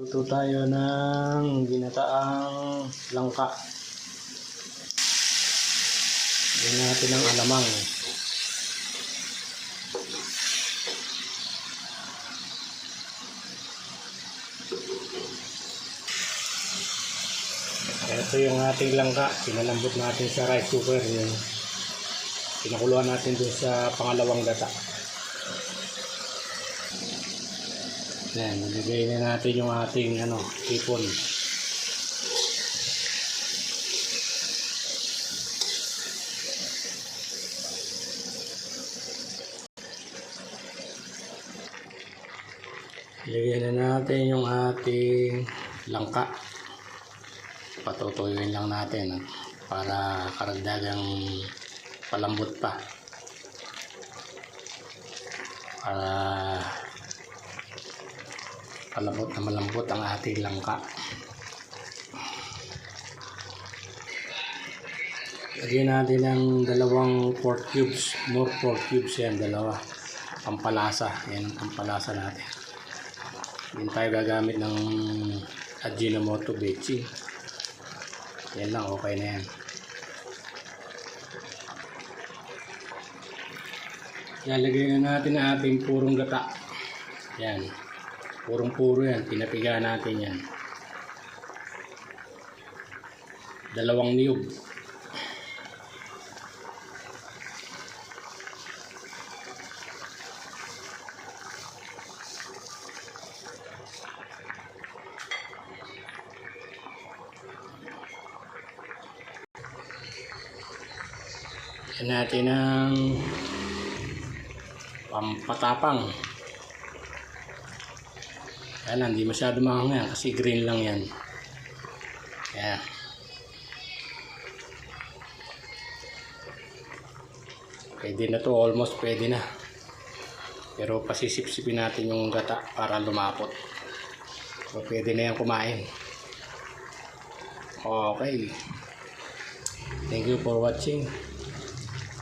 Luto tayo ng ginataang langka. Lagyan natin ng alamang. Ito yung ating langka. Pinalambot natin sa rice cooker. Yung pinakuluan natin dun sa pangalawang gata. Yan, nilagay na natin yung ating hipon. Ilagay na natin yung ating langka. Patutuyuin lang natin para karagdagang palambot pa. Para palambot na malambot ang ating langka. Lagyan natin ng dalawang pork cubes. More pork cubes yan, dalawa. Pampalasa. Yan ang pampalasa natin. Hindi tayo gagamit ng Ajinomoto Betchin. Yan lang, okay na yan. Lalagay na natin ang ating purong gata. Yan. Purong-puro yan. Pinapiga natin yan. 2 niyog. Yan natin ang pampatapang. Yan, hindi masyado mahanga kasi green lang yan. Yan. Pwede na to, almost pwede na. Pero pasisip-sipin natin yung gata para lumapot. So pwede na yan kumain. Okay. Thank you for watching.